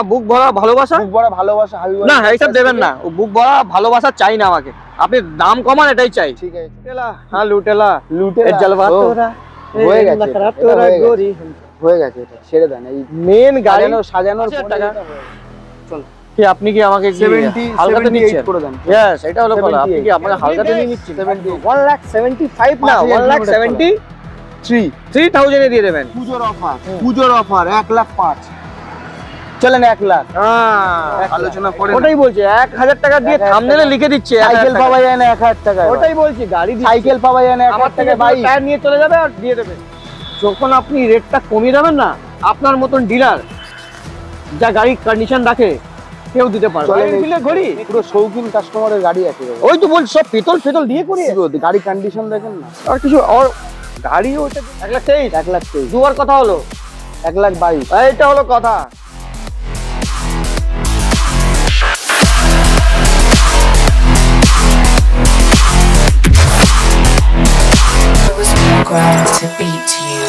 বুক ভরা ভালোবাসা, বুক ভরা ভালোবাসা হাবিব না এইসব দেবেন না, বুক ভরা ভালোবাসা চাই না আমাকে, আপনি দাম কমান এটাই চাই। ঠিক আছে লুটেলা হ্যাঁ লুটেলা লুটেলা জলবা তোরা হয়ে গেছে, তোরা গোরি হয়ে গেছে, এটা ছেড়ে দেন। এই মেন গাড়ি সাজানোর টাকা চল কি আপনি কি আমাকে 70 হালকাতে নিচ্ছেন করে দেন। यस এটা হলো কথা, আপনি কি আমাকে হালকাতে নিয়ে নিচ্ছেন 1,75,000 না 1,73,000 এ দিয়ে দেবেন। পুজোর অফার 1,05,000 চলেন 1 লাখ আলোচনা করে ওটাই বলছি 1,000 টাকা দিয়ে থাম্বনেলে লিখে দিচ্ছে সাইকেল পাওয়া যায় না 1,000 টাকা, ওটাই বলছি গাড়ি সাইকেল পাওয়া যায় না 1,000 টাকা, বাইক টায়ার নিয়ে চলে যাবে আর দিয়ে দেবে। যখন আপনি রেটটা কমিয়ে দেবেন না, আপনার মতন ডিলার যা গাড়ি কন্ডিশন রাখে কেউ দিতে পারবে না। ঘড়ি পুরো শৌখিন কাস্টমারের গাড়ি আছে, ওই তো বলছি সব পেতল দিয়ে করি, গাড়ি কন্ডিশন দেখেন না। আর কিছু আর গাড়ি ওটা 1,23,000 1,23,000 দুবার কথা হলো 1,22,000 এইটা হলো কথা। To beat to you.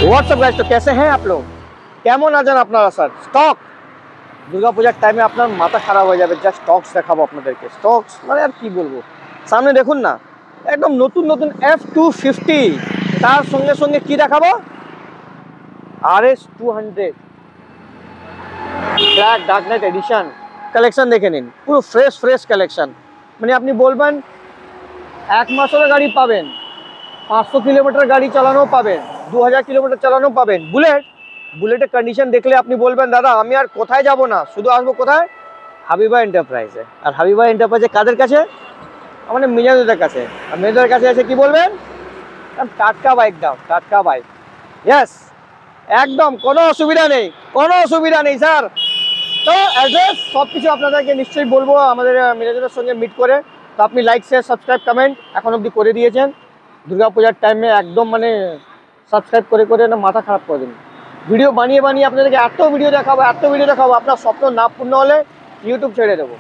WhatsApp guys, तो कैसे हैं आप लोग, কেমন আছেন আপনারা? স্যার স্টক দুর্গাপূজার টাইমে আপনার মাথা খারাপ হয়ে যাবে, জাস্ট স্টকস দেখাবো আপনাদেরকে। স্টকস মানে আর কি বলবো, সামনে দেখুন না একদম নতুন নতুন F250, তার সঙ্গে সঙ্গে কি দেখাবো RS200 black dark night edition collection দেখে নিন, পুরো ফ্রেশ কালেকশন। মানে আপনি বলবেন 1 মাসের গাড়ি পাবেন, 500 কিলোমিটার গাড়ি চালানো পাবেন, 2000 কিলোমিটার চালানো পাবেন। বুলেটের কন্ডিশন দেখলে আপনি বলবেন দাদা আমি আর কোথায় যাব না, শুধু আসবো কোথায়, হাবিবা এন্টারপ্রাইজে। আর হাবিবা এন্টারপ্রাইজে কাদের কাছে? আমাদের মেজাজদের কাছে। আর মেজাজদের কাছে এসে কি বলবেন, টাটকা বাইক দাও, টাটকা বাইক। ইয়েস একদম কোনো অসুবিধা নেই স্যার। তো অ্যাড্রেস সব কিছু আপনাদেরকে নিশ্চয়ই বলবো আমাদের মেজাজদের সঙ্গে মিট করে। তো আপনি লাইক শেয়ার সাবস্ক্রাইব কমেন্ট এখন অবধি করে দিয়েছেন, দুর্গাপূজার টাইমে একদম মানে সাবস্ক্রাইব করে না মাথা খারাপ করে দিন। ভিডিও বানিয়ে আপনাদেরকে এত ভিডিও দেখাবো আপনার স্বপ্ন না পূর্ণ হলে ইউটিউব ছেড়ে দেবো,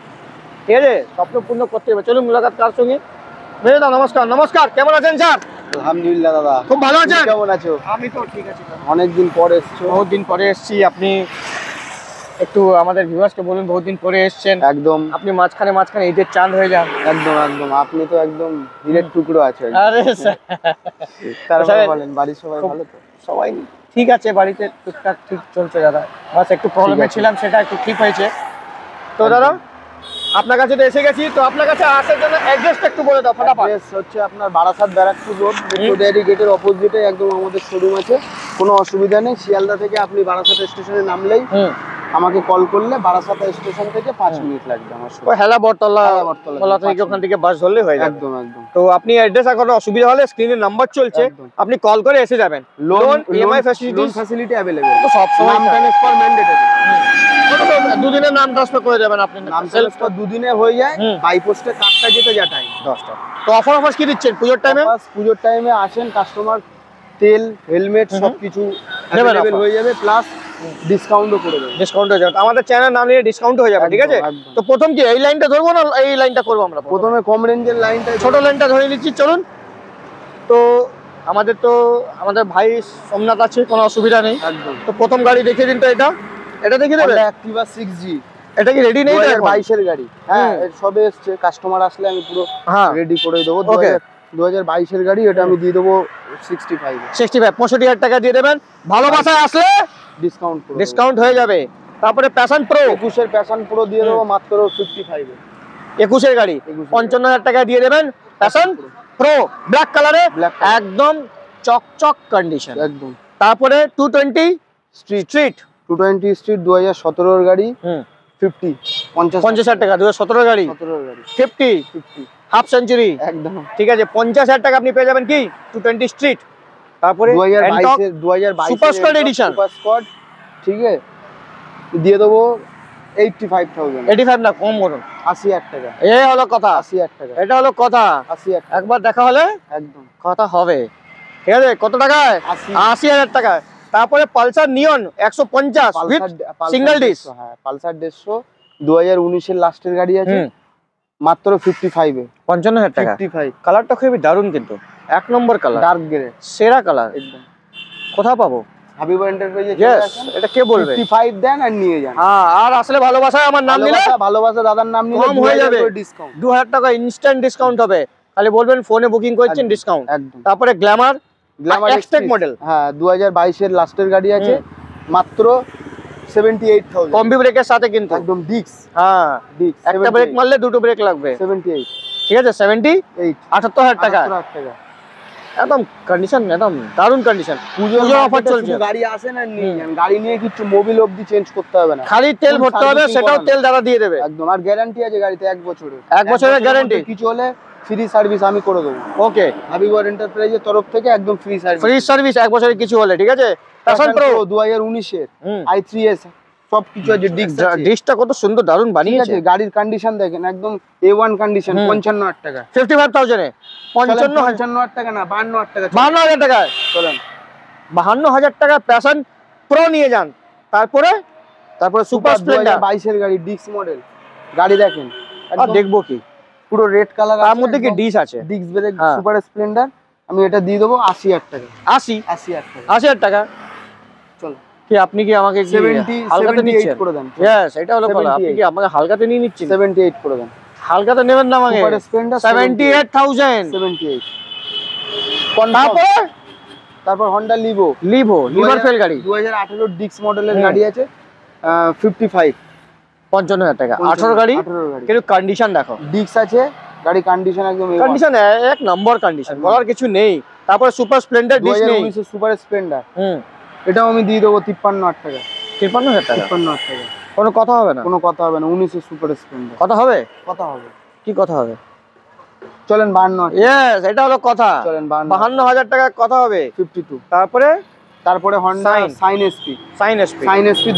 ঠিক আছে? স্বপ্ন পূর্ণ করতে হবে। চলুন মুলাকাত কার সঙ্গে। মেজদা নমস্কার, কেমন আছেন স্যার? আলহামদুলিল্লাহ দাদা, খুব ভালো আছেন? কেমন আছো? আমি তো ঠিক আছি। অনেকদিন পরে এসছো। বহুত দিন পরে এসেছি, আপনি একটু আমাদের ভিউয়ার্সকে বলুন বহুত দিন পরে এসেছেন। একদম আপনি মাঝখানে ঈদের চাঁদ হয়ে যান। একদম আপনি তো একদম হীরের টুকরো আছেন। আরে স্যার তারপরে বলেন বাড়ির সবাই ভালো তো? সবাই ঠিক আছে, বাড়িতে টুকটাক ঠিক চলছে দাদা, বাস একটু প্রবলেমে ছিলাম, সেটা একটু ঠিক হয়েছে। তো দাদা আপনার কাছে তো এসে গেছি, তো আপনার কাছে আসার জন্য অ্যাড্রেসটা একটু বলে দাও ফটাফট। অ্যাড্রেস হচ্ছে আপনার বারাসাত ব্যারাকপুর রোড, মেট্রো গেটের অপোজিটে একদম আমাদের শোরুম আছে, কোনো অসুবিধা নেই। শিয়ালদা থেকে আপনি বারাসাত স্টেশনে নামলেই আমাকে কল করলে বারাসাত স্টেশন থেকে 5 মিনিট লাগবে আমার সঙ্গে। ওই হেলা বটতলা থেকে ওখান থেকে বাস ধরলে হয়ে যাবে। একদম তো আপনি অ্যাড্রেস আর কোনো অসুবিধা হলে স্ক্রিনে নাম্বার চলছে, আপনি কল করে এসে যাবেন। লোন ইএমআই ফ্যাসিলিটি अवेलेबल তো সব সময় নাম ট্রান্সফার ম্যান্ডেটরি, দুদিনের নাম ট্রান্সফার করে দেবেন আপনি। নাম ট্রান্সফার দুদিনে হয়ে যায়, বাই পোস্টে কার্ডটা যেতে যা টাইম 10টা। তো অফার কি দিচ্ছেন পুজোর টাইমে? পুজোর টাইমে আসেন, কাস্টমার তেল হেলমেট সবকিছু अवेलेबल হয়ে যাবে, প্লাস ডিসকাউন্টও করে দেবে। ডিসকাউন্ট হয়ে যাবে, আমাদের চ্যানেল নাম নিয়ে ডিসকাউন্ট হয়ে যাবে, ঠিক আছে? তো প্রথম কি এই লাইনটা ধরবো না এই লাইনটা করবো আমরা? প্রথমে কম রেঞ্জের লাইনটা, ছোট লাইনটা ধরে নিচ্ছি, চলুন। তো আমাদের ভাই সোমনাথ আছে, কোনো অসুবিধা নেই। একদম। তো প্রথম গাড়ি দেখিয়ে দিন, তো এটা দেখিয়ে দেবে। অ্যাক্টিভা 6G, এটা কি রেডি নেই? 2022 এর গাড়ি। হ্যাঁ সবে এসছে, কাস্টমার আসলে আমি পুরো রেডি করে দেবো। 2022 এর গাড়ি, এটা আমি দিয়ে দেবো 65 টাকা দিয়ে দেবেন। ভালোবাসায় আসলে ডিসকাউন্ট হয়ে যাবে। তারপরে প্যাশন প্রো 21 এর প্যাশন প্রো দিয়ে দেবো মাত্র 55 এ। 21 এর গাড়ি 55,000 টাকা দিয়ে দেবেন। প্যাশন প্রো ব্ল্যাক কালারে, একদম চকচক কন্ডিশন একদম। তারপরে 220 স্ট্রিট 2017 এর গাড়ি, 50,000 টাকা। 2017 গাড়ি 50 হাফ সেঞ্চুরি একদম, ঠিক আছে। 50,000 টাকা আপনি পেয়ে যাবেন কি 220 স্ট্রিট। তারপরে 2022 super squad edition, super squad, ঠিক আছে, দিয়ে দেবো 85,000 85 না, কম করুন। 80,000 টাকা, এই হলো কথা, 80,000 টাকা, এটা হলো কথা। 80,000 টাকা, একবার দেখা হলে একদম কথা হবে, ঠিক আছে? কত টাকায়? 80,000 টাকায়। তারপরে Pulsar neon 150 with single disc. হ্যাঁ, পালসার 150 2019 এর লাস্টের গাড়ি আছে, মাত্র 55 এ, 55,000 টাকা। 55, কালারটা খুবই দারুণ, কিন্তু এক নম্বর কালার, ডার্ক গ্রে, সেরা কালার। একদম। কোথাও পাবো? হাবিব এন্টারপ্রাইজে চলে ইয়েস, আসেন, এটা কে বলবে? 55 দেন আর নিয়ে যান। হ্যাঁ, আর আসলে ভালোবাসায় আমার নাম নিলে, ভালোবাসা দাদার নাম নিলে কম হয়ে যাবে, ডিসকাউন্ট, 2000 টাকা ইনস্ট্যান্ট ডিসকাউন্ট হবে। খালি বলবেন ফোনে বুকিং করছেন, ডিসকাউন্ট। একদম। তারপরে গ্ল্যামার এক্সটেক মডেল, হ্যাঁ 2022 এর লাস্টের গাড়ি আছে, মাত্র 78,000, কম্বি ব্রেকের সাথে কিন্তু, একদম ডিক্স। হ্যাঁ, ডিক্স একটা ব্রেক মারলে দুটো ব্রেক লাগবে। 78, ঠিক আছে, 78 78,000 টাকা, 78,000 টাকা। একদম কন্ডিশন, একদম দারুণ কন্ডিশন। পুজোর অফার চলছে, গাড়ি আসে না নিয়ে যান, গাড়ি নিয়ে কিছু মোবিল অবধি চেঞ্জ করতে হবে না, খালি তেল ভরতে হবে, সেটাও তেল দাদা দিয়ে দেবে, একদম। আর গ্যারান্টি আছে গাড়িতে 1 বছরের, 1 বছরের গ্যারান্টি। কিছু হলে ফ্রি সার্ভিস আমি করে দেবো। ওকে, হাবিব এন্টারপ্রাইজের তরফ থেকে একদম ফ্রি সার্ভিস, ফ্রি সার্ভিস 1 বছরের কিছু হলে, ঠিক আছে? প্যাশন প্রো 2019 এর i3s সব কিছু আছে, ডিস্কটা কত সুন্দর দারুণ বানিয়েছে। গাড়ির কন্ডিশন দেখেন, একদম A1 কন্ডিশন। 55,000 টাকা, 55,000 এ 55,000 টাকা না, 52,000 টাকা, 52,000 টাকায় চলেন। 52,000 টাকা প্যাশন প্রো নিয়ে যান। তারপরে সুপার স্প্লেন্ডার 2022 এর গাড়ি, ডিক্স মডেল গাড়ি দেখেন, আর দেখবো কি, পুরো রেড কালার, তার মধ্যে কি ডিস আছে, ডিক্স ব্রেক, সুপার স্প্লেন্ডার। আমি এটা দিয়ে দেবো 80,000 টাকা, 80,000 টাকা, 80,000 টাকা। চলো, কি আপনি কি আমাকে 78 করে দেন। यस, এটা হলো কথা, আপনি কি আমাকে হালকাতে নিয়ে নিচ্ছেন? 78 করে দেন, হালকাতে নেবেন না আমাকে। Super Splendor 78,000, 78। তারপর হন্ডা লিভার ফেল গাড়ি 2018 ডিক্স মডেলের গাড়ি আছে, 55, 55,000 টাকা, 18 গাড়ি, কিন্তু কন্ডিশন দেখো, ডিক্স আছে, গাড়ি কন্ডিশন একদম কন্ডিশন এক নম্বর কন্ডিশন, বলার কিছু নেই। তারপরে সুপার স্প্লেন্ডার ডিক্স নেই, 2019 সুপার স্প্লেন্ডার, এটাও আমি দিয়ে দেবো 53,000 টাকা, 53,000 টাকা, 53,000 টাকা। কোনো কথা হবে না, কোনো কথা হবে না, 19 সুপার স্প্লেন্ডার, কথা হবে, কথা হবে, কি কথা হবে? চলেন 52। यस, এটা হলো কথা, চলেন 52,000 টাকা কথা হবে। 52। তারপরে হন্ডা সাইন এসপি,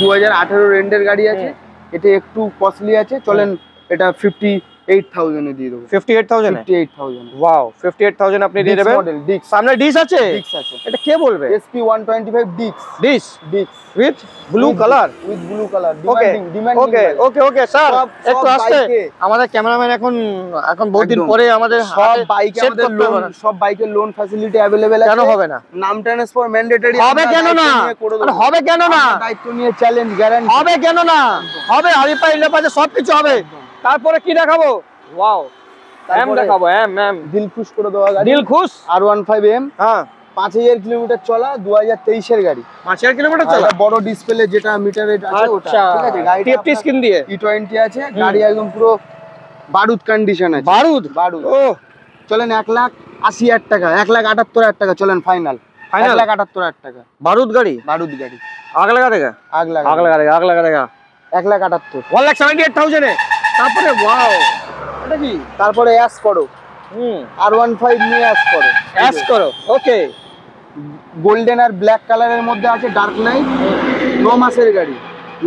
2018 রেন্ডের গাড়ি আছে, এটা একটু কস্টলি আছে, চলেন এটা 58,000 এ দিয়ে দেবো। 58,000 এ? 58,000, ওয়াও, 58,000 আপনি দিয়ে দেবেন। মডেল ডিক্স, সামনে ডিস আছে, ডিক্স আছে, এটা কে বলবে? SP 125 ডিক্স, ডিক্স with blue colour, okay okay okay okay sir, একটু আসতে, আমাদের ক্যামেরাম্যান এখন বহুত দিন পরে আমাদের সব বাইকে আমাদের লোন, সব বাইকের লোন ফ্যাসিলিটি अवेलेबल আছে। কেন হবে না? নাম ট্রান্সফার ম্যান্ডেটরি হবে কেন না? হবে কেন না? দায়িত্ব নিয়ে চ্যালেঞ্জ গ্যারান্টি হবে কেন না? হবে, হারিপা ইন্ডাপাজে সব কিছু হবে। তারপরে কি দেখাবো? ওয়াও, এম দেখাবো, এম দিল খুশ করে দেওয়া গাড়ি, দিল খুশ R15M, হ্যাঁ 5000 কিলোমিটার চলা, 2023 এর গাড়ি, 5000 কিলোমিটার চলা, বড় ডিসপ্লে যেটা মিটারে আছে ওটা, ঠিক আছে। গাড়ি টিএফটি স্ক্রিন দিয়ে E20 আছে, গাড়ি একদম পুরো বারুদ কন্ডিশন আছে, বারুদ। ও চলেন 1,80,000 টাকা, 1,78,000 টাকা, চলেন ফাইনাল 1,78,000 টাকা, বারুদ গাড়ি, আগ লাগা দেগা, আগ লাগা দেগা, 1,78,000, 1,78,000 এ। তারপরে ওয়াও, এটা কি? তারপরে অ্যাশ করো, R15 নিয়ে অ্যাশ করো, ওকে। গোল্ডেন আর ব্ল্যাক কালারের মধ্যে আছে, ডার্ক নাইট, 9 মাসের গাড়ি,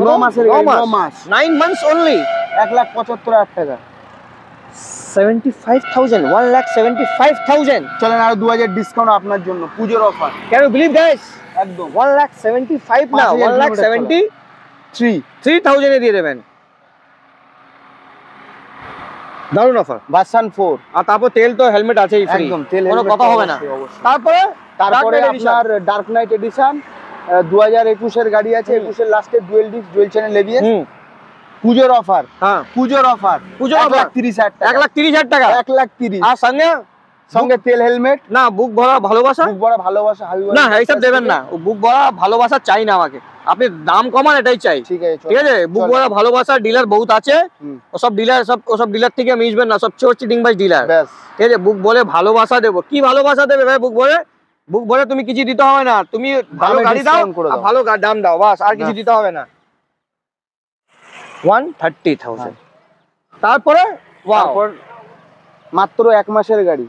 9 মাসের গাড়ি, 9 মাস, 9 মান্থস অনলি, 1,75,000 টাকা, 75,000, 1,75,000। চলেন আরো 2,000 ডিসকাউন্ট আপনার জন্য, পুজোর অফার। Can you believe guys? একদম 1,75,000 না, 1,73,000 এ দিয়ে দেবেন। দারুণ অফার, ভার্সন 4। আর তারপর তেল তো হেলমেট আছেই ফ্রি, একদম তেল, কোনো কথা হবে না। তারপরে আপনার ডার্ক নাইট এডিশন 2021 এর গাড়ি আছে, 21 এর লাস্টে dual disk, dual channel ABS, পুজোর অফার, হ্যাঁ পুজোর অফার, 1,30,000 টাকা, 1,30,000 টাকা, 1,30,000, আর সঙ্গে তেল হেলমেট, না বুক ভরা ভালোবাসা, হাবিব না এইসব দেবেন না, বুক ভরা ভালোবাসা চাই না আমাকে, আপনি দাম কমান এটাই চাই, ঠিক আছে। বুক ভরা ভালোবাসা ডিলার বহুত আছে, ওসব ডিলার থেকে মিশবেন না, সব চোর চিটিং বাজ ডিলার, ঠিক আছে। বুক বলে ভালোবাসা দেবো, কি ভালোবাসা দেবে ভাই? বুক ভরে তুমি কিছু দিতে হবে না, তুমি ভালো গাড়ি দাও, ভালো দাম দাও, বাস, আর কিছু দিতে হবে না। 1,30,000, তারপরে মাত্র 1 মাসের গাড়ি।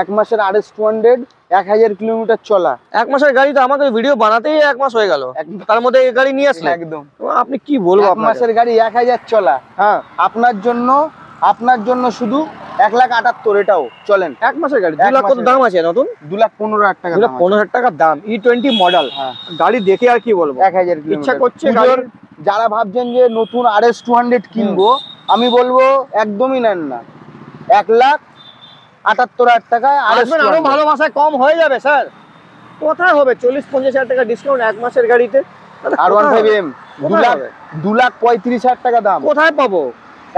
1 মাসের RS 200, 1000 কিলোমিটার চলা। 1 মাসের গাড়ি তো আমাকে ভিডিও বানাতেই 1 মাস হয়ে গেল, তার মধ্যে এই গাড়ি নিয়ে আসলে একদম আপনি কি বলবো। 1 মাসের গাড়ি 1000 চলা। হ্যাঁ, আপনার জন্য শুধু 1,78,000 এটাও চলেন। 1 মাসের গাড়ি 2 লাখ কত দাম আছে নতুন? 2,15,000 টাকা দাম আছে। 2,15,000 টাকা দাম, E20 মডেল। হ্যাঁ, গাড়ি দেখে আর কি বলবো, 1000 কিলোমিটার। ইচ্ছা করছে গাড়ির। যারা ভাবছেন যে নতুন RS 200 কিনবো, আমি বলবো একদমই নেন না। 1,78,000 টাকায় RS আসবেন, আরো ভালোবাসায় কম হয়ে যাবে স্যার। কোথায় হবে 40-50,000 টাকা ডিসকাউন্ট 1 মাসের গাড়িতে? R15M 2,35,000 টাকা দাম। কোথায় পাবো?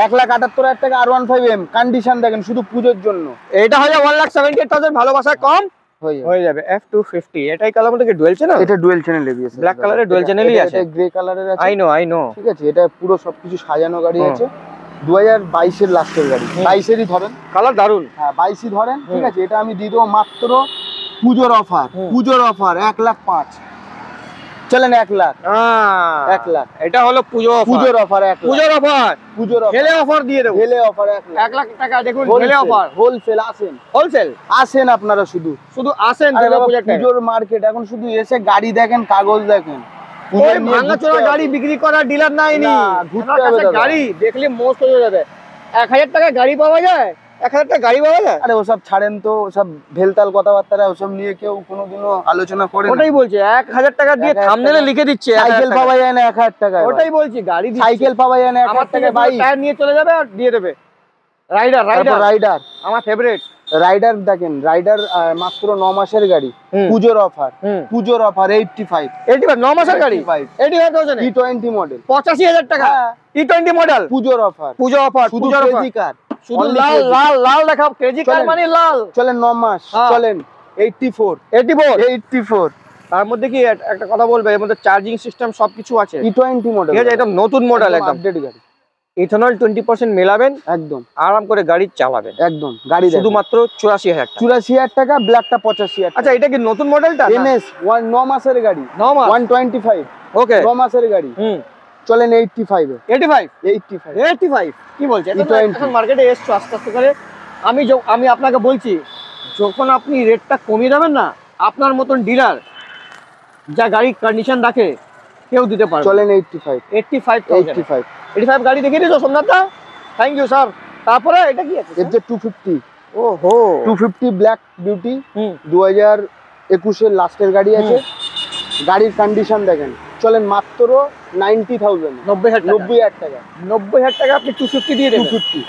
1,78,000 টাকা R15M। কন্ডিশন দেখেন শুধু পুজোর জন্য। এটা হয়ে যাবে 1,78,000, ভালোবাসায় কম হয়ে যাবে। F250 এটাই কালার মধ্যে কি ডুয়েল চ্যানেল? এটা ডুয়েল চ্যানেল এবিএস, ব্ল্যাক কালারের ডুয়েল চ্যানেলই আছে। এটা গ্রে কালারের আছে। আই নো ঠিক আছে, এটা পুরো সবকিছু সাজানো গাড়ি আছে। 2022 এর লাস্টের গাড়ি, 22 এরই ধরেন। কালার দারুন। হ্যাঁ 22ই ধরেন। ঠিক আছে, এটা আমি দিয়ে দেবো মাত্র পুজোর অফার। 1,05,000। চলেন 1 লাখ। 1 লাখ এটা হলো পুজোর অফার। 1 লাখ পুজোর অফার। হেলে অফার দিয়ে দেবো। হেলে অফার 1 লাখ টাকা দেখুন, হেলে অফার। হোলসেল আসেন আপনারা, শুধু আসেন। পুজোর মার্কেট এখন শুধু এসে গাড়ি দেখেন, কাগজ দেখেন। ভাঙাচোরা গাড়ি বিক্রি করার ডিলার নাইনি, ঘুরতে হবে দাদা। গাড়ি দেখলে মোস্ট হয়ে যাবে। 1,000 টাকা গাড়ি পাওয়া যায়? 1,000 টাকা গাড়ি পাওয়া যায়? আরে ওসব ছাড়েন তো, ওসব ভেলতাল কথাবার্তা ওসব নিয়ে কেউ কোনোদিনও আলোচনা করে না। ওটাই বলছি, 1,000 টাকা দিয়ে থাম্বনেলে লিখে দিচ্ছে সাইকেল পাওয়া যায় না 1,000 টাকায়। ওটাই বলছি, গাড়ি সাইকেল পাওয়া যায় না 1,000 টাকায়। বাইক টায়ার নিয়ে চলে যাবে আর দিয়ে দেবে। রাইডার আমার ফেভারিট। রাইডার দেখেন, রাইডার মাত্র 9 মাসের গাড়ি, পুজোর অফার। 85 9 মাসের গাড়ি 85,000 E20 মডেল, 85,000 টাকা। E20 মডেল, পুজোর অফার। শুধু ক্রেজি কার, শুধু লাল দেখাও। ক্রেজি কার মানে লাল। চলেন 9 মাস, চলেন 84। তার মধ্যে কি একটা কথা বলবে, এর মধ্যে চার্জিং সিস্টেম সবকিছু আছে। E20 মডেল, ঠিক আছে, একদম নতুন মডেল, একদম আপডেট গাড়ি। ইথানল 20% মেলাবেন, একদম আরাম করে গাড়ি চালাবেন। একদম গাড়ি শুধুমাত্র 84,000 টাকা। ব্ল্যাকটা 85,000। আচ্ছা, এটা কি নতুন মডেলটা? NS 9 মাসের গাড়ি, 9 মাস 125। ওকে, 9 মাসের গাড়ি। চলেন 85 কি বলছেন? এখন মার্কেটে এসছো আস্তে আস্তে করে। আমি আপনাকে বলছি, যখন আপনি রেটটা কমিয়ে দেবেন না, আপনার মতন ডিলার যা গাড়ি কন্ডিশন রাখে কেউ দিতে পারবে। চলেন 85 গাড়ি দেখিয়ে দিয়েছো সোমনাথদা? Thank you sir. তারপরে এটা কি আছে? এর যে 250, ওহো 250 ব্ল্যাক বিউটি, 2021 এর লাস্টের গাড়ি আছে। গাড়ির কন্ডিশন দেখেন। চলেন মাত্র 90,000, 90,000 টাকা। 90,000 টাকা আপনি 250 দিয়ে দেবেন? 250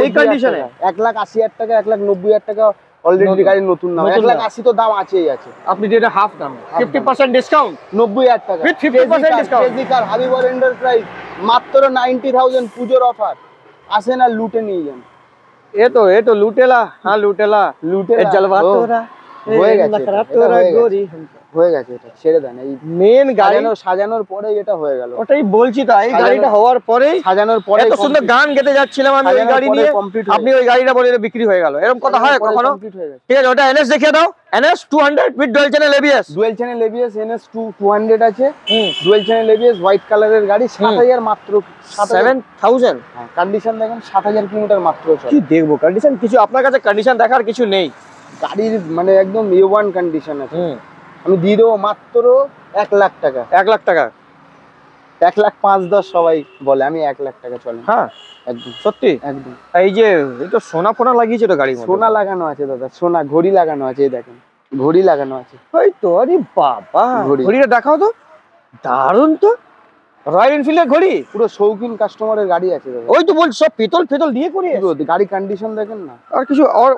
এই কন্ডিশনে 1,80,000 টাকা, 1,90,000 টাকা অলরেডি গাড়ির নতুন নাম। 1,80,000 তো দাম আছেই আছে। আপনি যেটা হাফ দাম, 50% ডিসকাউন্ট, 90,000 টাকা। With 50% discount. Crazy car, Habibar enterprise, মাত্র 90,000 পুজোর অফার। আসেন আর লুটে নিয়ে যান। এ তো লুটেলা। হ্যাঁ, লুটেলা জলবা তোরা হয়ে গেছে, হয়ে গেছে। এটা ছেড়ে দেন। এই মেন গাড়ি সাজানোর পরে এটা হয়ে গেল। ওটাই বলছি তো, এই গাড়িটা হওয়ার পরে, সাজানোর পরে এত সুন্দর গান গেতে যাচ্ছিলাম আমি ওই গাড়ি নিয়ে, আপনি ওই গাড়িটা বলে বিক্রি হয়ে গেল। এরকম কথা হয় কখনো? ঠিক আছে, ওটা NS দেখিয়ে দাও। NS 200 with dual channel ABS। NS 200 আছে। ডুয়াল চ্যানেল ABS, হোয়াইট কালারের গাড়ি। 7,000 মাত্র। 7,000। হ্যাঁ, কন্ডিশন দেখেন, 7,000 কিলোমিটার মাত্র চলে। কি দেখবো কন্ডিশন? কিছু আপনার কাছে কন্ডিশন দেখার কিছু নেই। গাড়ির মানে একদম A1 কন্ডিশন আছে। আমি দিয়ে দেবো মাত্র 1 লাখ টাকা। 1 লাখ টাকা, 1,05,10,000 সবাই বলে, আমি 1 লাখ টাকা চলে। হ্যাঁ একদম সত্যি। একদম। এই যে এটা সোনা ফোনা লাগিয়েছে তো গাড়ির মধ্যে? সোনা লাগানো আছে দাদা, সোনা ঘড়ি লাগানো আছে। এই দেখেন, ঘড়ি লাগানো আছে। ওই তো, আরে বাবা, ঘড়িটা দেখাও তো, দারুন তো। রয়্যাল এনফিল্ডের ঘড়ি, পুরো শৌখিন কাস্টমারের গাড়ি আছে দাদা। ওই তো বলছি, সব পিতল দিয়ে করে। গাড়ি কন্ডিশন দেখেন না, আর কিছু আর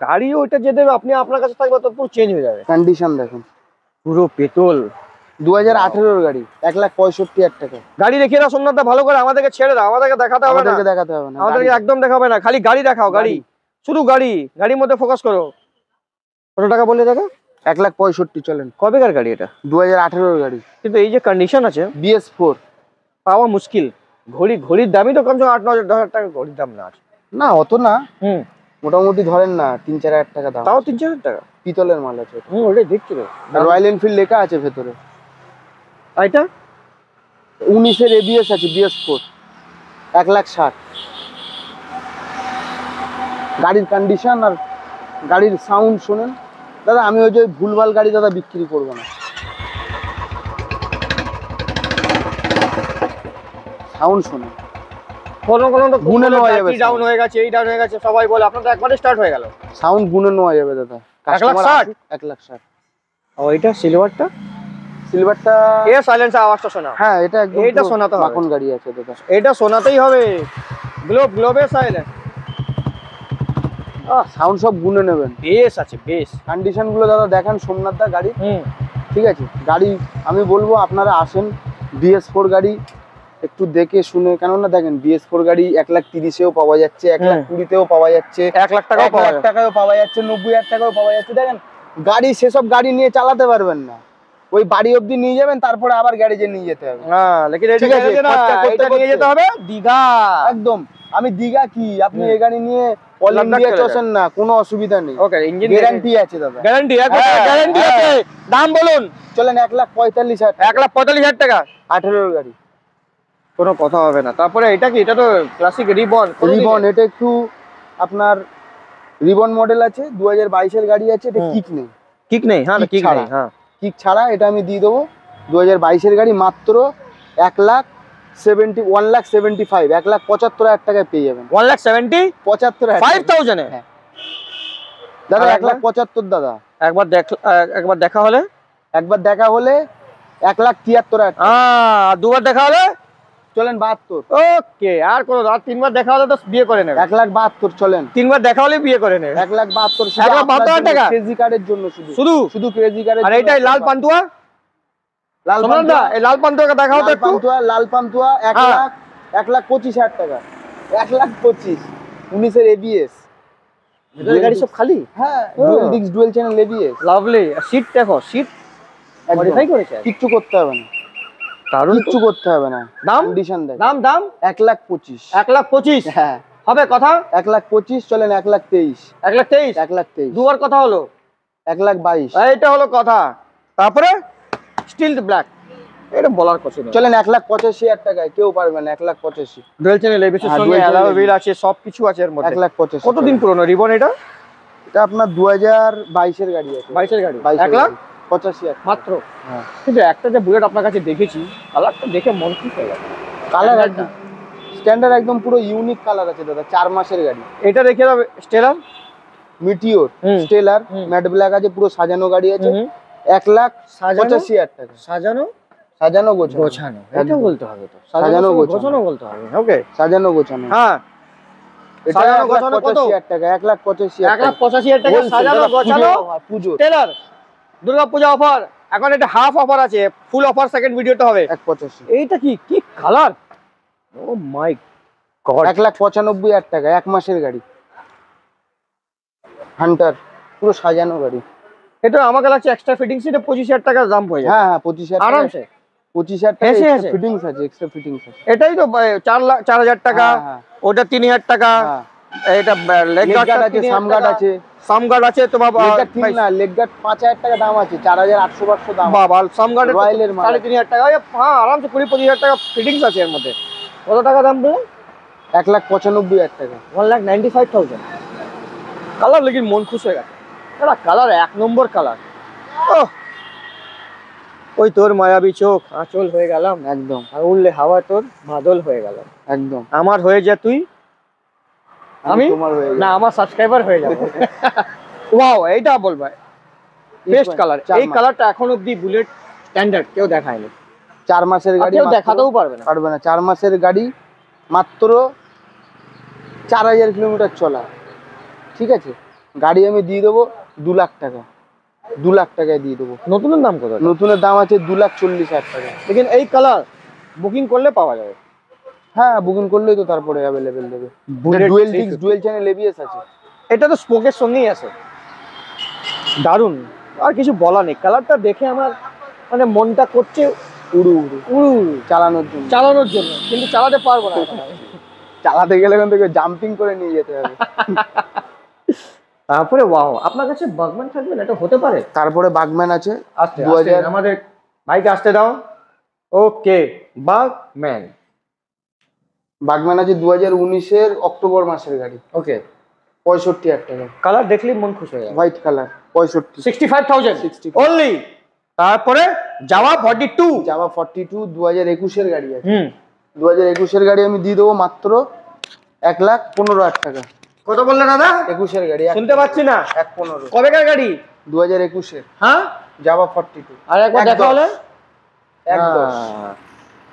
গাড়ি ওইটা যে দেবে আপনি, আপনার কাছে থাকবে তো পুরো চেঞ্জ হয়ে যাবে। কন্ডিশন দেখুন, পুরো পেতল। 2018 গাড়ি, 1,65,000 টাকা। গাড়ি দেখিয়ে দাও সোমনাথদা, ভালো করে। আমাদেরকে ছেড়ে দাও, আমাদেরকে দেখাতে হবে না। আমাদেরকে একদম দেখাবে না, খালি গাড়ি দেখাও। গাড়ি, শুধু গাড়ির মধ্যে ফোকাস করো। কত টাকা বললে দাদা? 1,65,000। চলেন। কবেকার গাড়ি এটা? 2018 গাড়ি। কিন্তু এই যে কন্ডিশন আছে, BS4 পাওয়া মুশকিল। ঘড়ির দামই তো কমসে কম 8-9,000 টাকা ঘড়ির দাম না আছে? না, অত না। মোটামুটি ধরেন না 3-4 হাজার টাকা দাম। তাও 3-4 টাকা? পিতলের মাল আছে। ওটাই দেখছি তো, রয়্যাল এনফিল্ড লেখা আছে ভেতরে। এটা 19 এর ABS আছে, BS4, 1,60,000। গাড়ির কন্ডিশন আর গাড়ির সাউন্ড শোনেন দাদা। আমি ওই যে ভুলভাল গাড়ি দাদা বিক্রি করবো না। সাউন্ড শোনেন, কোনো কোনো তো গুনে নেওয়া যাবে, ডাউন হয়ে গেছে, এই ডাউন হয়ে গেছে, সবাই বলে আপনার তো একবারে স্টার্ট হয়ে গেল। সাউন্ড গুনে নেওয়া যাবে দাদা। 1,60,000? 1,60,000। ও এটা সিলভারটা, সিলভারটা এ সাইলেন্সার আওয়াজটা শোনা। হ্যাঁ এটা একদম এইটা শোনাতে হবে। মাখন গাড়ি আছে দাদা, এটা শোনাতেই হবে। গ্লোবে সাইলেন্স, সাউন্ড সব গুনে নেবেন। বেশ আছে, বেশ। কন্ডিশন গুলো দাদা দেখেন সোমনাথ দা গাড়ি, হুম, ঠিক আছে। গাড়ি আমি বলবো আপনারা আসেন, BS4 গাড়ি একটু দেখে শুনে, কেননা দেখেন BS4 গাড়ি 1,30,000-এও পাওয়া যাচ্ছে, 1,20,000-তেও পাওয়া যাচ্ছে, 1,00,000 টাকাও পাওয়া যায়। টাকাও পাওয়া যাচ্ছে, 90,000 টাকাও পাওয়া যাচ্ছে। দেখেন গাড়ি, সেসব গাড়ি নিয়ে চালাতে পারবেন না, ওই বাড়ি অবধি নিয়ে যাবেন, তারপরে আবার গ্যারেজে নিয়ে যেতে হবে। হ্যাঁ, লেকিন এটা ঠিক আছে, গ্যারেজে না, খরচা করতে এটা নিয়ে করতে। যেতে হবে দীঘা। একদম, আমি দীঘা কি, আপনি এই গাড়ি নিয়ে অল লাদাখ ইন্ডিয়া চলে চষেন না, কোনো অসুবিধা নেই। ওকে, ইঞ্জিন গ্যারান্টি আছে দাদা, গ্যারান্টি, হ্যাঁ, গ্যারান্টি হ্যাঁ। আছে। দাম বলুন। চলেন 1,45,000, 1,45,000 টাকা, 18 গাড়ি। কোনো কথা হবে না। তারপরে এটা কি, এটা তো ক্লাসিক রিবন। রিবন, এটা একটু আপনার রিবন মডেল আছে, 2022-এর গাড়ি আছে, এটা কিক নেই, কিক নেই। হ্যাঁ, কিক কিক ছাড়া। নেই। হ্যাঁ, কিক ছাড়া এটা আমি দিয়ে দেবো। 2022-এর গাড়ি, মাত্র 1,75,000 টাকায় পেয়ে যাবেন। 1,75,000 হ্যাঁ দাদা, আর 1,75,000 দাদা। একবার দেখা হলে, একবার দেখা হলে 1,73,000 টাকা। দুবার দেখা হলে চলেন 72। ওকে, আর কোনো, আর তিনবার দেখা হলে তো বিয়ে করে নেবে। 1,72,000 চলেন। তিনবার দেখা হলে বিয়ে করে নেবে। 1,72,000 1,72,000 টাকা ক্রেজি কার্ডের জন্য, শুধু শুধু ক্রেজি কার্ডের। আর এইটাই লাল পান্তুয়া, লাল সোমনাথ দা, এই লাল পান্তুয়াকে দেখাও তো একটু। লাল পান্তুয়া 1,25,000 টাকা। 1,25,000 19-এর ABS। ভেতরের গাড়ি সব খালি। হ্যাঁ, ও। Dual disc dual channel ABS। Lovely. Seat দেখো, সিট মডিফাই করেছে। কিচ্ছু করতে হবে না, দারুণ। কিচ্ছু করতে হবে না। দাম? কন্ডিশন দেখ। দাম 1,25,000। 1,25,000 হ্যাঁ হবে কথা। 1,25,000 চলেন। 1,23,000। 1,23,000 1,23,000। দুবার কথা হলো। 1,22,000 এইটা হলো কথা। তারপরে স্টিল ব্ল্যাক, এটা বলার কথা নেই। চলেন 1,85,000 টাকায়, কেউ পারবে না। 1,85,000। ডুয়েল চ্যানেল এবিসির হ্যাঁ, সঙ্গে dual channel alloy ABS wheel আছে, সবকিছু আছে এর মধ্যে। 1,85,000। কতদিন পুরনো রিবন এটা? এটা আপনার 2022-এর গাড়ি আছে। 22-এর গাড়ি। 1,85,000 মাত্র। হ্যাঁ, কিন্তু একটা যে বুলেট আপনার কাছে দেখেছি, কালারটা দেখে মন খুশ হয়ে গেল। কালার একদম স্ট্যান্ডার্ড, একদম পুরো ইউনিক কালার আছে দাদা। 4 মাসের গাড়ি। এটা দেখে যাবে স্টেলার, মিটিওর, হুম। স্টেলার, হুম। ম্যাট ব্ল্যাক আছে, পুরো সাজানো গাড়ি আছে। 1,85,000 টাকা। সাজানো সাজানো গোছানো। গোছানো, এটা একদম। বলতে হবে তো। সাজানো গোছানো। গোছানো বলতে হবে। ওকে, সাজানো গোছানো। হ্যাঁ। এটা সাজানো গোছানো কত? 1,85,000 টাকা। 1,85,000 টাকা। 1,85,000 টাকা Wholesale সাজানো দাদা, গোছানো পুজো। টেলার। দুর্গাপূজা অফার, এখন এটা হাফ অফার আছে, ফুল অফার সেকেন্ড ভিডিওতে হবে। 1,85,000। এইটা কি, কি কালার! ও মাই গড! 1,95,000 টাকা। 1 মাসের গাড়ি। হান্টার, পুরো সাজানো গাড়ি। এটা আমাকে লাগছে এক্সট্রা ফিটিংস এটা 25,000 টাকার দাম পড়ে যাবে। হ্যাঁ হ্যাঁ, 25,000 টাকা। আরামসে 25,000 টাকা হেসে এক্সট্রা হেসে। ফিটিংস আছে, এক্সট্রা ফিটিংস আছে। এটাই তো 4,000 টাকা, হ্যাঁ, হ্যাঁ, ওটা 3,000 টাকা। হ্যাঁ। এটা লেগ লেগ গার্ড গার্ড আছে, সাম গার্ড আছে। সামগার্ড আছে তোমার। লেগ গার্ড ঠিক না, লেগ গার্ড 5,000 টাকা দাম আছে, 4,800-500 দাম। বাবা, সামগার্ডের রয়্যালের মাল। 3,500 টাকা। হ্যাঁ, আরামসে 20-25,000 টাকা ফিটিংস আছে এর মধ্যে। কত টাকা দাম বলে? 1,95,000 টাকা। 1,95,000। কালার লেকিন মন খুশ হয়ে গেছে। এটা কালার 1 নম্বর কালার। ওই তোর মায়াবী চোখ, আঁচল হয়ে গেলাম একদম আর উড়লে হাওয়া তোর বাদল হয়ে গেল। একদম। আমার হয়ে যা তুই, আমি তোমার হয়ে না, আমার সাবস্ক্রাইবার হয়ে যাবে। ওয়াও, এইটা বলবো বেস্ট কালার। এই কালারটা এখন অবধি বুলেট স্ট্যান্ডার্ড কেউ দেখায়নি। 4 মাসের গাড়ি, কেউ দেখাতেও পারবে না। পারবে না। 4 মাসের গাড়ি, মাত্র 4,000 কিলোমিটার চলা। ঠিক আছে, গাড়ি আমি দিয়ে দেবো 2 লাখ টাকা। 2 লাখ টাকায় দিয়ে দেবো। নতুনের দাম কত? নতুনের দাম আছে 2,40,000 টাকা। লেকিন এই কালার বুকিং করলে পাওয়া যাবে। হ্যাঁ, বুকিং করলেই তো তারপরে অ্যাভেলেবেল দেবে। Bullet dual 350 disc dual channel ABS আছে। এটা তো স্পোকের সঙ্গেই আছে। দারুণ, আর কিছু বলা নেই। কালারটা দেখে আমার মানে মনটা করছে উড়ু উড়ু উড়ু চালানোর জন্য। চালানোর জন্য, কিন্তু চালাতে পারবো না এখন আমি। চালাতে গেলে কিন্তু জাম্পিং করে নিয়ে যেতে হবে। তারপরে ওয়াও, আপনার কাছে বাগম্যান থাকবে না? এটা হতে পারে। তারপরে বাগম্যান আছে আস্তে 2000। আমাদের ভাইকে আসতে দাও। ওকে, বাগম্যান। বাগম্যান আছে 2019-এর অক্টোবর মাসের গাড়ি। ওকে, 65,000 টাকা। কালার দেখলেই মন খুশি হয়ে যাবে। White colour 65, 65,000 65 only. তারপরে জাভা 42, জাভা 42 2021 এর গাড়ি আছে। 2021 এর গাড়ি আমি দিয়ে দেবো মাত্র 1,15,000 টাকা। কত বললে দাদা? 21 এর গাড়ি, শুনতে পাচ্ছি না। 1,15 কবেকার গাড়ি? 2021 এর হ্যাঁ, জাভা 42। আর একবার দেখা হলে 1,10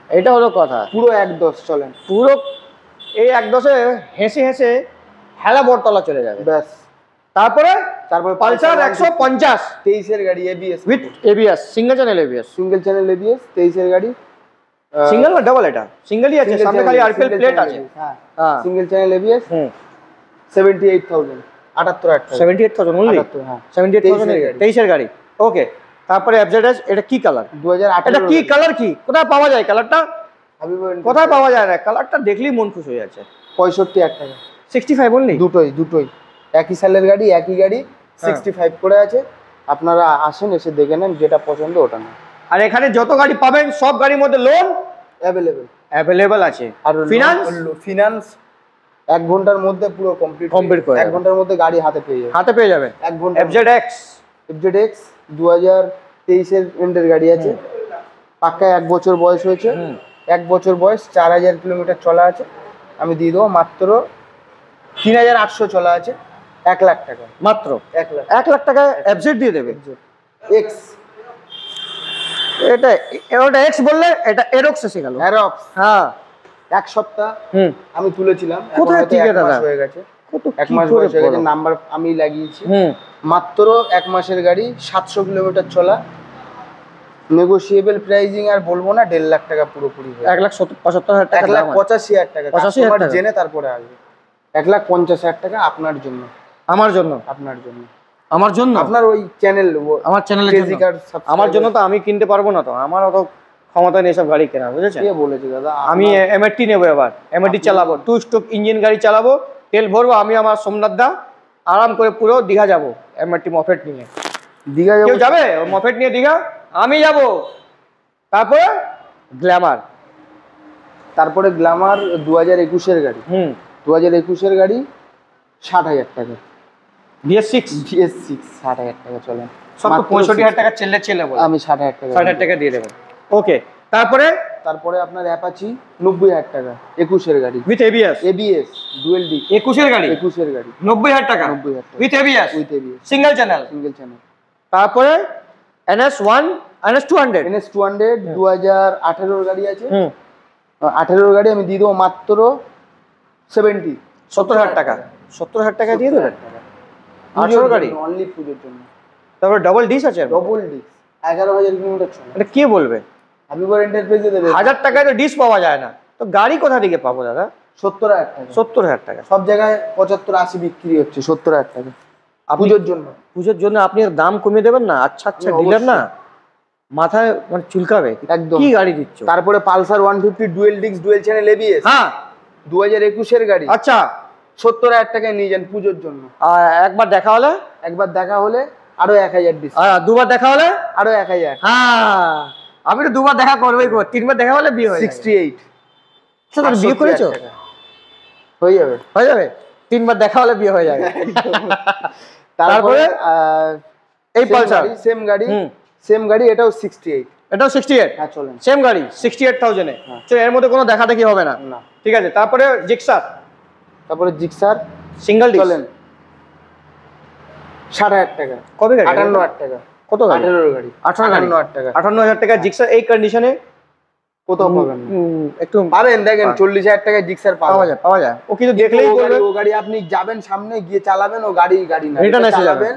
এটা হলো কথা। পুরো 1,10 চলেন, পুরো এই 1,10-এ হেসে হেসে হেলা বটতলা চলে যাবে ব্যাস। তারপরে পালসার পালসার 150 23 এর গাড়ি, ABS with ABS, single channel ABS. Single channel ABS 23 এর গাড়ি। সিঙ্গেল না ডাবল? এটা সিঙ্গেলই আছে, সামনে খালি আরপিএল প্লেট আছে। হ্যাঁ, সিঙ্গেল চ্যানেল এবিএস। 78,000, 78,000 টাকা। 78,000 অনলি। 78, হ্যাঁ 78,000 23 এর গাড়ি। 23 এর গাড়ি। ওকে, তারপরে এফজেডএস, এটা কি কালার? 2018 এটা কি কালার? কি কোথায় পাওয়া যায় কালারটা? হাবিব কোথায় পাওয়া যায় না? কালারটা দেখলেই মন খুশি হয়ে যাচ্ছে। 65,000 টাকা। 65 অনলি। দুটোই একই সালের গাড়ি, একই গাড়ি, 65 করে আছে। আপনারা আসেন, এসে দেখে নেন, যেটা পছন্দ ওটা নেন। আর এখানে যত গাড়ি পাবেন সব গাড়ির মধ্যে লোন অ্যাভেলেবল আছে। আর ফিনান্স 1 ঘন্টার মধ্যে পুরো কমপ্লিট করে 1 ঘন্টার মধ্যে গাড়ি হাতে পেয়ে যাবে। 1 ঘন্টা। FZX 2023 এর এন্ডের গাড়ি আছে, পাক্কা 1 বছর বয়স হয়েছে। 1 বছর বয়স, 4,000 কিলোমিটার চলা আছে। আমি দিয়ে দেবো মাত্র 3,800 চলা আছে, 1 লাখ টাকা মাত্র। 1 লাখ টাকা FZ দিয়ে দেবে। এক্স, এটা এক্স বললে এটা এরক্স এসে গেল। অ্যারক্স। হ্যাঁ, 1 সপ্তাহ আমি তুলেছিলাম, কোথায় থেকে দাদা? হয়ে গেছে, কত 1 মাস বয়স হয়ে গেছে, নাম্বার আমি লাগিয়েছি। মাত্র 1 মাসের গাড়ি, 700 কিলোমিটার চলা, নেগোশিয়েবল প্রাইজিং আর বলবো না, 1.5 লাখ টাকা পুরোপুরি। 1,75,000 টাকা, 1,85,000 টাকা। 85,000 টাকা জেনে তারপরে আসবে। 1,50,000 টাকা আপনার জন্য। আমার জন্য? আপনার ওই চ্যানেল, আমার চ্যানেলের জন্য। আমার জন্য তো আমি কিনতে পারবো না, তো আমার অত ক্ষমতা নেই সব গাড়ি কেনা, বুঝেছেন? কে বলেছে দাদা? আমি এমআরটি নেবো, এবার এমআরটি চালাবো, 2 স্ট্রোক ইঞ্জিন গাড়ি চালাবো, তেল ভরবো আমি, আমার সোমনাথ দা আরাম করে পুরো দীঘা যাবো এমআরটি মফেট নিয়ে। দীঘা কেউ যাবে মফেট নিয়ে দীঘা? আমি যাব। তারপরে গ্ল্যামার 2021 এর গাড়ি। 2021 এর গাড়ি 60,000 টাকা। BS6 60,000 টাকা চলেন। সব 65,000 টাকা ছেলে বলে আমি 60,000 টাকা 60,000 টাকা দিয়ে দেবো। ওকে, তারপরে আপনার অ্যাপাচি 90,000 টাকা, 21 এর গাড়ি উইথ এবিএস ডুয়েল ডিক। 21 এর গাড়ি 90,000 টাকা উইথ এবিএস সিঙ্গেল চ্যানেল। তারপরে NS1 NS200 2018 এর গাড়ি আছে। 18 এর গাড়ি আমি দিয়ে দেবো মাত্র 70,000 টাকা। 70,000 টাকা দিয়ে দেবেন? 18 গাড়ি অনলি পুজোর জন্য। তারপরে ডাবল ডিস আছে? ডাবল ডিস 11,000 কিলোমিটার চলে। এটা কে বলবে? হাবিবর এন্টারপ্রাইজে দেবে। 1,000 টাকায় তো ডিস পাওয়া যায় না, তো গাড়ি কোথা থেকে পাবো দাদা? 70,000 টাকা। 70,000 টাকা সব জায়গায় 75-80 বিক্রি হচ্ছে, 70,000 টাকা পুজোর জন্য। পুজোর জন্য আপনি দাম কমিয়ে দেবেন না? আচ্ছা ডিলার না, মাথায় মানে চুলকাবে একদম। কি গাড়ি দিচ্ছ? তারপরে Pulsar 150 dual disc dual channel ABS. হ্যাঁ, 2021 এর গাড়ি। আচ্ছা, 70,000 টাকায় নিয়ে যান পুজোর জন্য। একবার দেখা হলে আরো 1,000 ডিসকাউন্ট। আর দুবার দেখা হলে আরো 1,000। হ্যাঁ, আমি তো দুবার দেখা করবোই, 3বার দেখা হলে বিয়ে হয়ে যাবে। 68। আচ্ছা, তুমি বিয়ে করেছো? হয়ে যাবে 3বার দেখা হলে বিয়ে হয়ে যাবে। তারপরে এই পালসার সেম গাড়ি এটাও 68। এটাও 68? হ্যাঁ চলেন, সেম গাড়ি 68,000 এ। চলো, এর মধ্যে কোনো দেখা দেখি হবে না। ঠিক আছে। তারপরে জিক্সার সিঙ্গেল ডিস্ক চলেন 60,000 টাকা। কবে গাড়ি? 58,000 টাকা। কত গাড়ি? 18 গাড়ি। 58,000 টাকা। 58,000 টাকা জিক্সার এই কন্ডিশনে কোথাও পাবেন না। একটু পাবেন, দেখেন 40,000 টাকায় জিক্সার পাওয়া যায়। ও কিন্তু দেখলেই বলবে ও গাড়ি আপনি যাবেন সামনে গিয়ে চালাবেন, ও গাড়ি না রিটার্ন এসে যাবেন।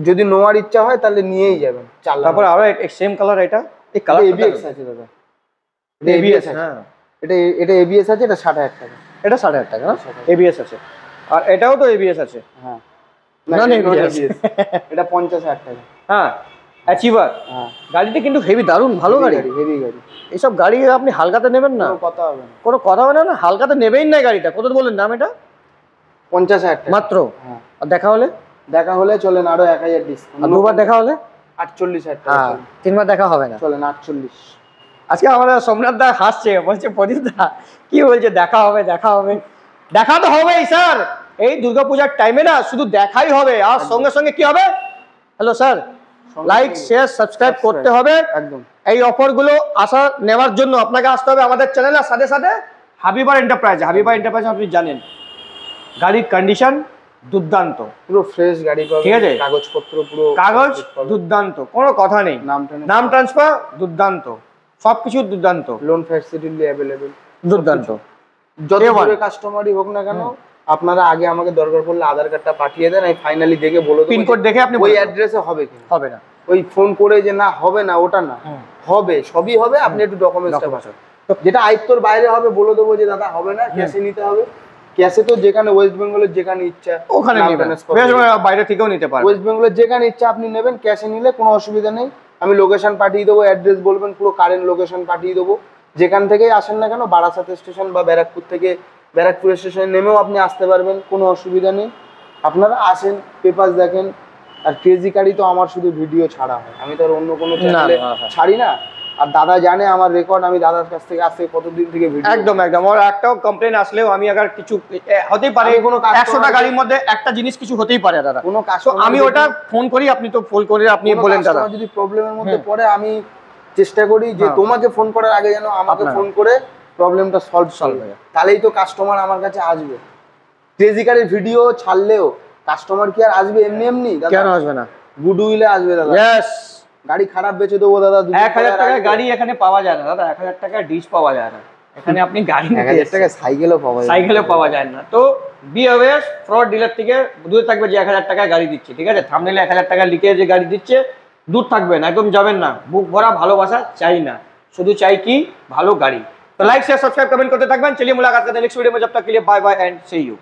যদি নোয়ার ইচ্ছা হয় তাহলে নিয়েই যাবেন, চালাবেন। তারপর আরো সেম কালার, এটা এই কালার এবিএস আছে দাদা, এটা এবিএস আছে। হ্যাঁ, এটা এবিএস আছে, এটা 60,000 টাকা। এটা 60,000 টাকা না? এবিএস আছে। আর এটাও তো এবিএস আছে। হ্যাঁ, না এবিএস, এটা 50,000 টাকা। হ্যাঁ, অ্যাচিভার। হ্যাঁ, গাড়িটা কিন্তু হেভি, দারুণ ভালো গাড়ি, হেভি গাড়ি। এইসব গাড়ি আপনি হালকাতে নেবেন না, কোনো কথা হবে না। হালকাতে নেবেই না গাড়িটা। কত বললেন দাম? এটা 50,000 টাকা মাত্র। হ্যাঁ, আর দেখা হলে চলেন আরো 1,000 ডিসকাউন্ট। আর দুবার দেখা হলে 48,000 টাকা। 3বার দেখা হবে না, চলেন 48। আজকে আমাদের সোমনাথ দা হাসছে, বলছে প্রদীপ দা কি বলছে, দেখা হবে। দেখা তো হবেই স্যার, এই দুর্গাপূজার টাইমে না শুধু দেখাই হবে, আর সঙ্গে সঙ্গে কি হবে, hello sir, like share subscribe করতে হবে। একদম এই অফারগুলো আসা নেওয়ার জন্য আপনাকে আসতে হবে আমাদের চ্যানেলে, সাথে সাথে হাবিবার এন্টারপ্রাইজ। হাবিবার এন্টারপ্রাইজ আপনি জানেন গাড়ির কন্ডিশন দুর্দান্ত, পুরো ফ্রেশ গাড়ি পাবেন, ঠিক আছে, কাগজপত্র পুরো কাগজ দুর্দান্ত, কোনো কথা নেই, নাম ট্রান্সফার দুর্দান্ত, সবকিছু দুর্দান্ত, লোন ফ্যাসিলিটি অ্যাভেলেবেল দুর্দান্ত। যত দূরে কাস্টমারই হোক না কেন, আপনারা আগে আমাকে দরকার পড়লে আধার কার্ডটা পাঠিয়ে দেন, আমি ফাইনালি দেখে বলে দেব পিনকোড দেখে আপনি ওই অ্যাড্রেসে হবে কি হবে না, ওই ফোন করে যে না হবে না ওটা না, হবে, সবই হবে, আপনি একটু ডকুমেন্টসটা পাঠান। যেটা আয়ত্তর বাইরে হবে বলে দেবো যে দাদা হবে না, ক্যাশে নিতে হবে। ক্যাশে তো যেখানে ওয়েস্ট বেঙ্গলের যেখানে ইচ্ছা ওখানে নেবেন, বাইরে থেকেও নিতে পারবেন, ওয়েস্ট বেঙ্গলের যেখানে ইচ্ছা আপনি নেবেন, ক্যাশে নিলে কোনো অসুবিধা নেই। আমি লোকেশন পাঠিয়ে দেবো, অ্যাড্রেস বলবেন, পুরো কারেন্ট লোকেশন পাঠিয়ে দেবো। যেখান থেকেই আসেন না কেন, বারাসাত স্টেশন বা ব্যারাকপুর থেকে ব্যারাকপুর স্টেশনে নেমেও আপনি আসতে পারবেন, কোনো অসুবিধা নেই। আপনারা আসেন, পেপার দেখেন। আর ক্রেজি গাড়ি তো আমার শুধু ভিডিও ছাড়া হয়, আমি তো আর অন্য কোনো চ্যানেলে ছাড়ি না। আর দাদা জানে আমার রেকর্ড, আমি দাদার কাছ থেকে আসতে কতদিন থেকে ভিডিও। একদম একদম। আর একটাও কমপ্লেন আসলেও আমি আবার কিছু হতেই পারে, কোনো 100টা গাড়ির মধ্যে একটা জিনিস কিছু হতেই পারে দাদা, কোনো কাজ আমি ওটা ফোন করি, আপনি তো ফোন করে আপনি বলেন দাদা যদি প্রবলেমের মধ্যে পড়ে, আমি চেষ্টা করি যে তোমাকে ফোন করার আগে যেন আমাকে ফোন করে প্রবলেমটা সলভ হয়ে যায়, তাহলেই তো কাস্টমার আমার কাছে আসবে। ক্রেজি গাড়ির ভিডিও ছাড়লেও কাস্টমার কি আর আসবে এমনি এমনি? কেন আসবে না, গুডউইলে আসবে দাদা। ইয়েস, গাড়ি খারাপ বেচে দেবো দাদা, 1000 টাকার গাড়ি এখানে পাওয়া যায় না দাদা, 1000 টাকার ডিশ পাওয়া যায় না এখানে, আপনি গাড়ি 1000 টাকা সাইকেলও পাওয়া যায়, সাইকেলও পাওয়া যায় না। তো বি অ্যাওয়্যার, ফ্রড ডিলার থেকে দূরে থাকবে যে 1000 টাকায় গাড়ি দিচ্ছে, ঠিক আছে, থাম্বনেলে 1000 টাকা লিখে যে গাড়ি দিচ্ছে, দূর থাকবেন, একদম যাবেন না। বুক ভরা ভালোবাসা চাই না, শুধু চাই কি ভালো গাড়ি। तो लाइक शेयर सब्सक्राइब कमेंट करते থাকবেন। चलिए मुलाकात करते हैं नेक्स्ट वीडियो में, जब तक के लिए bye bye and see you.